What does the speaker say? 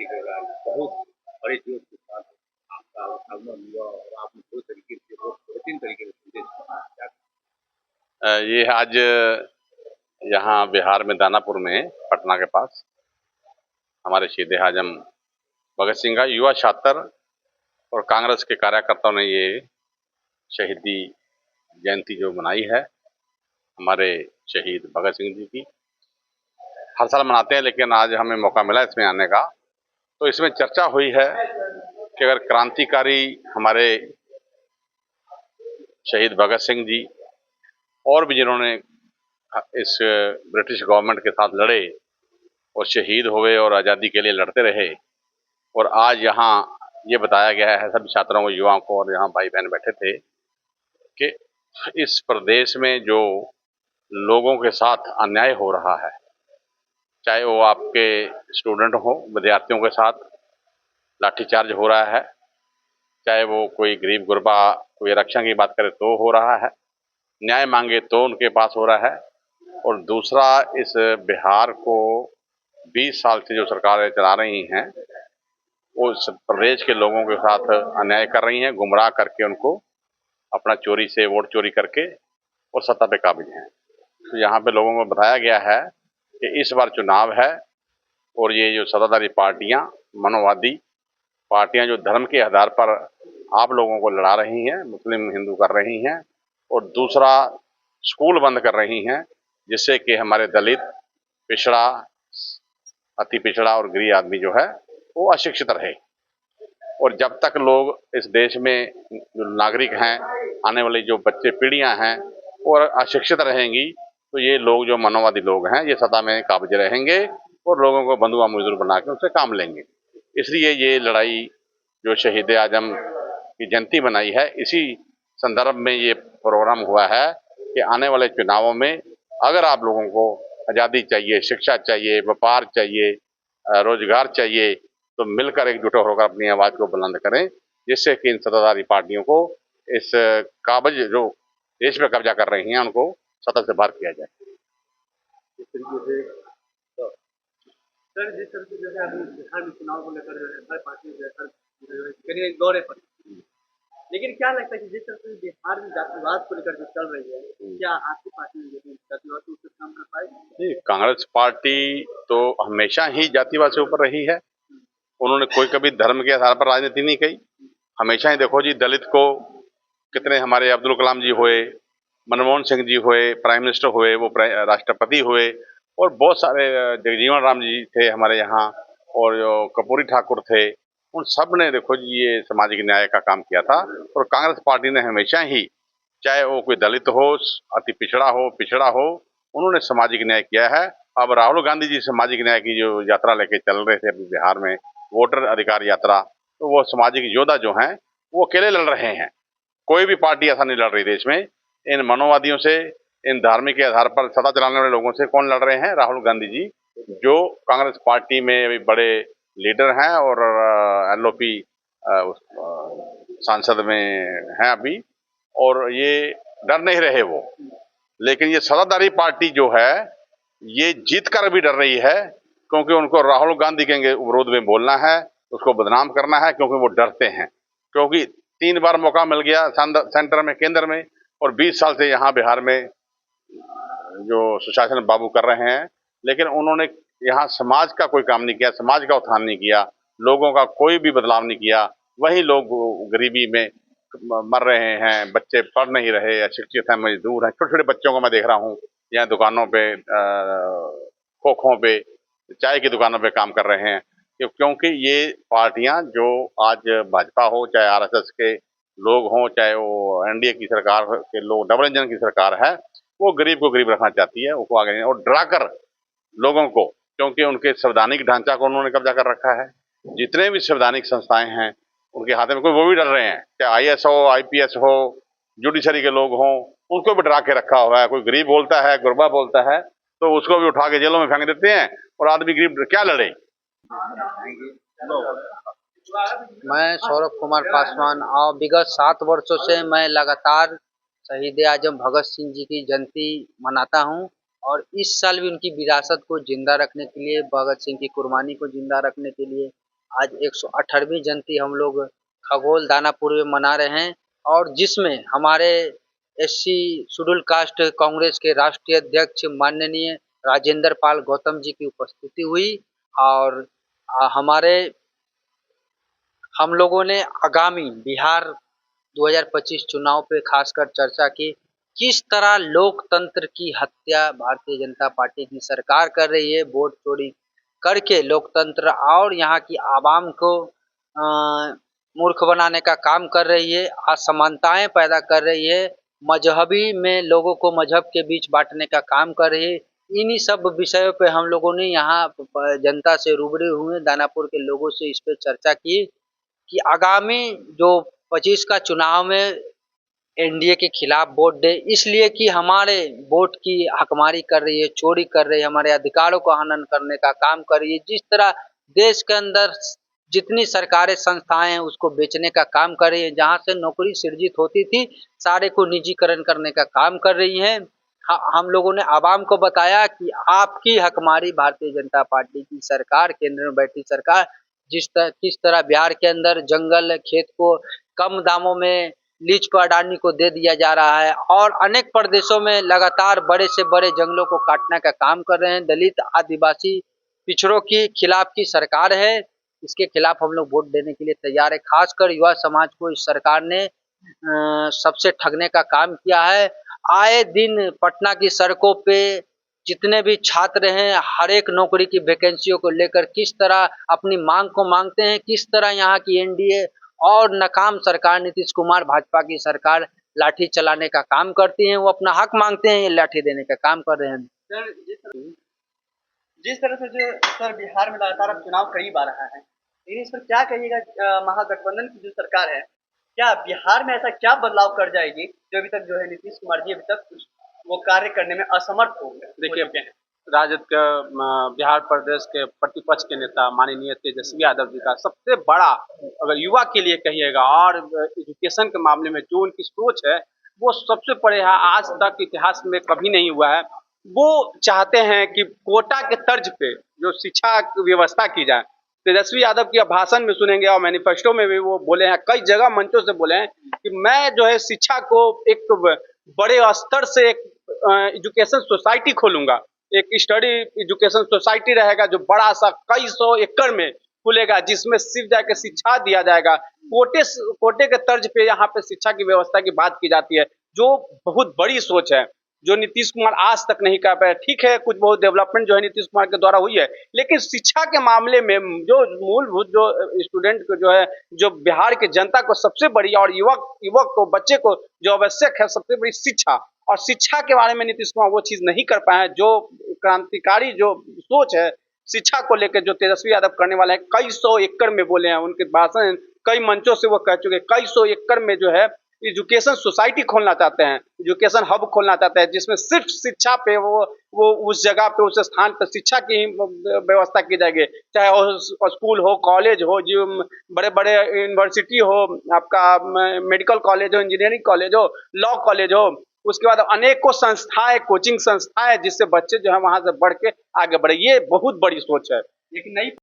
तरीके का बहुत बड़े जोश के साथ आपका आगमन हुआ और आपने दो तरीके से बहुत बेहतरीन तरीके से संदेश दिया। ये आज यहाँ बिहार में दानापुर में पटना के पास हमारे शहीद आजम भगत सिंह का युवा छात्र और कांग्रेस के कार्यकर्ताओं ने ये शहीदी जयंती जो मनाई है हमारे शहीद भगत सिंह जी की। हर साल मनाते हैं, लेकिन आज हमें मौका मिला इसमें आने का। तो इसमें चर्चा हुई है कि अगर क्रांतिकारी हमारे शहीद भगत सिंह जी और भी जिन्होंने इस ब्रिटिश गवर्नमेंट के साथ लड़े और शहीद हुए और आज़ादी के लिए लड़ते रहे, और आज यहाँ ये बताया गया है सभी छात्रों को, युवाओं को, और यहाँ भाई बहन बैठे थे कि इस प्रदेश में जो लोगों के साथ अन्याय हो रहा है, चाहे वो आपके स्टूडेंट हो, विद्यार्थियों के साथ लाठीचार्ज हो रहा है, चाहे वो कोई गरीब गुरबा कोई आरक्षण की बात करे तो हो रहा है, न्याय मांगे तो उनके पास हो रहा है। और दूसरा, इस बिहार को 20 साल से जो सरकारें चला रही हैं वो इस प्रदेश के लोगों के साथ अन्याय कर रही हैं, गुमराह करके उनको अपना चोरी से वोट चोरी करके और सत्ता पे काबिज हैं। तो यहाँ पे लोगों को बताया गया है कि इस बार चुनाव है और ये जो सत्ताधारी पार्टियां, मनोवादी पार्टियां जो धर्म के आधार पर आप लोगों को लड़ा रही हैं, मुस्लिम हिंदू कर रही हैं, और दूसरा स्कूल बंद कर रही हैं, जिससे कि हमारे दलित, पिछड़ा, अति पिछड़ा और गरीब आदमी जो है वो अशिक्षित रहे। और जब तक लोग इस देश में जो नागरिक हैं, आने वाली जो बच्चे पीढ़ियां हैं और अशिक्षित रहेंगी, तो ये लोग जो मनोवादी लोग हैं ये सत्ता में काबिज रहेंगे और लोगों को बंधुआ मजदूर बना के उनसे काम लेंगे। इसलिए ये लड़ाई जो शहीद आजम की जयंती बनाई है, इसी संदर्भ में ये प्रोग्राम हुआ है कि आने वाले चुनावों में अगर आप लोगों को आज़ादी चाहिए, शिक्षा चाहिए, व्यापार चाहिए, रोजगार चाहिए, तो मिलकर एकजुट होकर अपनी आवाज को बुलंद करें, जिससे कि इन सत्ताधारी पार्टियों को इस काबिज जो देश में कब्जा कर रही हैं उनको सत्ता से बाहर किया जाए। इस तरीके से तो सर, जिस तरह से जैसे अभी बिहार में चुनाव को लेकर हर पार्टी करिए दौरे पर, लेकिन क्या लगता है कि जिस तरह से बिहार में जातिवाद को लेकर जो चल रही है, क्या आपकी पार्टी यदि जातिवाद को उससे काम कर पाएगी? जी, कांग्रेस पार्टी तो हमेशा ही जातिवाद से ऊपर रही है। उन्होंने कोई कभी धर्म के आधार पर राजनीति नहीं की। हमेशा ही देखो जी, दलित को कितने हमारे अब्दुल कलाम जी हुए, मनमोहन सिंह जी हुए, प्राइम मिनिस्टर हुए, वो राष्ट्रपति हुए, और बहुत सारे जगजीवन राम जी थे हमारे यहाँ, और जो कर्पूरी ठाकुर थे, उन सब ने देखो जी ये सामाजिक न्याय का काम किया था। और कांग्रेस पार्टी ने हमेशा ही, चाहे वो कोई दलित हो, अति पिछड़ा हो, उन्होंने सामाजिक न्याय किया है। अब राहुल गांधी जी सामाजिक न्याय की जो यात्रा लेके चल रहे थे अभी बिहार में, वोटर अधिकार यात्रा, तो वो सामाजिक योद्धा जो हैं वो अकेले लड़ रहे हैं। कोई भी पार्टी ऐसा नहीं लड़ रही देश में। इन मनोवादियों से, इन धार्मिक के आधार पर सत्ता चलाने वाले लोगों से कौन लड़ रहे हैं? राहुल गांधी जी, जो कांग्रेस पार्टी में अभी बड़े लीडर हैं और एलओपी सांसद में हैं अभी, और ये डर नहीं रहे वो। लेकिन ये सत्ताधारी पार्टी जो है ये जीत कर भी डर रही है, क्योंकि उनको राहुल गांधी के विरोध में बोलना है, उसको बदनाम करना है, क्योंकि वो डरते हैं। क्योंकि 3 बार मौका मिल गया सेंटर में, केंद्र में, और 20 साल से यहाँ बिहार में जो सुशासन बाबू कर रहे हैं, लेकिन उन्होंने यहाँ समाज का कोई काम नहीं किया, समाज का उत्थान नहीं किया, लोगों का कोई भी बदलाव नहीं किया। वही लोग गरीबी में मर रहे हैं, बच्चे पढ़ नहीं रहे, अशिक्षित हैं, मजदूर हैं। छोटे छोटे बच्चों को मैं देख रहा हूँ यहाँ दुकानों पे, खोखों पे, चाय की दुकानों पे काम कर रहे हैं, क्योंकि ये पार्टियां जो आज भाजपा हो, चाहे आरएसएस के लोग हों, चाहे वो एनडीए की सरकार के लोग, डबल इंजन की सरकार है, वो गरीब को गरीब रखना चाहती है, उसको आगे नहीं, और डराकर लोगों को, क्योंकि उनके संवैधानिक ढांचा को उन्होंने कब्जा कर रखा है। जितने भी संवैधानिक संस्थाएं हैं उनके हाथ में, कोई वो भी डर रहे हैं, चाहे आईएएस हो, आईपीएस हो, जुडिशरी के लोग हों, उनको भी डरा के रखा हुआ है। कोई गरीब बोलता है, गुरबा बोलता है, तो उसको भी उठा के जेलों में फेंक देते हैं, और आदमी गरीब क्या लड़े। मैं सौरभ कुमार पासवान, और विगत 7 वर्षों से मैं लगातार शहीद आजम भगत सिंह जी की जयंती मनाता हूं, और इस साल भी उनकी विरासत को जिंदा रखने के लिए, भगत सिंह की कुर्बानी को जिंदा रखने के लिए आज 118वीं जयंती हम लोग खगोल दानापुर में मना रहे हैं, और जिसमें हमारे एससी शेड्यूल कास्ट कांग्रेस के राष्ट्रीय अध्यक्ष माननीय राजेंद्र पाल गौतम जी की उपस्थिति हुई। और हमारे हम लोगों ने आगामी बिहार 2025 चुनाव पे खासकर चर्चा की। किस तरह लोकतंत्र की हत्या भारतीय जनता पार्टी की सरकार कर रही है, वोट चोरी करके लोकतंत्र और यहाँ की आवाम को मूर्ख बनाने का काम कर रही है, असमानताएं पैदा कर रही है, मजहबी में लोगों को मजहब के बीच बांटने का काम कर रही है। इन्हीं सब विषयों पे हम लोगों ने यहाँ जनता से रूबरू हुए, दानापुर के लोगों से इस पे चर्चा की कि आगामी जो 25 का चुनाव में एनडीए के खिलाफ वोट दे, इसलिए कि हमारे वोट की हकमारी कर रही है, चोरी कर रही है, हमारे अधिकारों को हनन करने का काम कर रही है। जिस तरह देश के अंदर जितनी सरकारी संस्थाएं हैं उसको बेचने का काम कर रही है, जहां से नौकरी सृजित होती थी सारे को निजीकरण करने का काम कर रही है। हम लोगों ने आवाम को बताया कि आपकी हकमारी भारतीय जनता पार्टी की सरकार, केंद्र में बैठी सरकार किस तरह बिहार के अंदर जंगल खेत को कम दामों में लीज पर अडानी को दे दिया जा रहा है, और अनेक प्रदेशों में लगातार बड़े से बड़े जंगलों को काटने का काम कर रहे हैं। दलित आदिवासी पिछड़ों की खिलाफ की सरकार है, इसके खिलाफ हम लोग वोट देने के लिए तैयार है। खासकर युवा समाज को इस सरकार ने सबसे ठगने का काम किया है। आए दिन पटना की सड़कों पे जितने भी छात्र हैं हर एक नौकरी की वैकेंसियों को लेकर किस तरह अपनी मांग को मांगते हैं, किस तरह यहाँ की एनडीए और नाकाम सरकार नीतीश कुमार भाजपा की सरकार लाठी चलाने का काम करती है। वो अपना हक मांगते हैं, ये लाठी देने का काम कर रहे हैं। सर जिस तरह से जो सर बिहार में लगातार अब चुनाव करीब आ रहा है, लेकिन इस पर क्या कहिएगा, महागठबंधन की जो सरकार है क्या बिहार में ऐसा क्या बदलाव कर जाएगी जो अभी तक जो है नीतीश कुमार जी अभी तक वो कार्य करने में असमर्थ हो गए? देखिए, राजद के बिहार प्रदेश के प्रतिपक्ष के नेता माननीय तेजस्वी यादव जी का सबसे बड़ा, अगर युवा के लिए कहिएगा और एजुकेशन के मामले में जो उनकी सोच है वो सबसे बड़े है, आज तक इतिहास में कभी नहीं हुआ है। वो चाहते हैं कि कोटा के तर्ज पे जो शिक्षा व्यवस्था की जाए। तेजस्वी यादव की भाषण में सुनेंगे और मैनिफेस्टो में भी वो बोले हैं, कई जगह मंचों से बोले हैं कि मैं जो है शिक्षा को एक बड़े स्तर से एक एजुकेशन सोसाइटी खोलूंगा, एक स्टडी एजुकेशन सोसाइटी रहेगा जो बड़ा सा कई सौ एकड़ में खुलेगा, जिसमें सिर्फ जाके शिक्षा दिया जाएगा। कोटे के तर्ज पे यहाँ पे शिक्षा की व्यवस्था की बात की जाती है, जो बहुत बड़ी सोच है जो नीतीश कुमार आज तक नहीं कर पाए। ठीक है, कुछ बहुत डेवलपमेंट जो है नीतीश कुमार के द्वारा हुई है, लेकिन शिक्षा के मामले में जो मूलभूत जो स्टूडेंट को जो है, जो बिहार की जनता को सबसे बड़ी और युवक को, बच्चे को जो आवश्यक है, सबसे बड़ी शिक्षा, और शिक्षा के बारे में नीतीश कुमार वो चीज नहीं कर पाए हैं। जो क्रांतिकारी जो सोच है शिक्षा को लेकर जो तेजस्वी यादव करने वाले हैं, कई सौ एकड़ में बोले हैं, उनके भाषण कई मंचों से वो कह चुके हैं, कई सौ एकड़ में जो है एजुकेशन सोसाइटी खोलना चाहते हैं, एजुकेशन हब खोलना चाहते हैं, जिसमें सिर्फ शिक्षा पे वो उस जगह पे, उस स्थान पर शिक्षा की व्यवस्था की जाएगी, चाहे स्कूल हो, कॉलेज हो, जो बड़े बड़े यूनिवर्सिटी हो, आपका मेडिकल कॉलेज हो, इंजीनियरिंग कॉलेज हो, लॉ कॉलेज हो, उसके बाद अनेकों संस्थाएं, कोचिंग संस्थाएं, जिससे बच्चे जो है वहां से बढ़ के आगे बढ़े। ये बहुत बड़ी सोच है। एक नई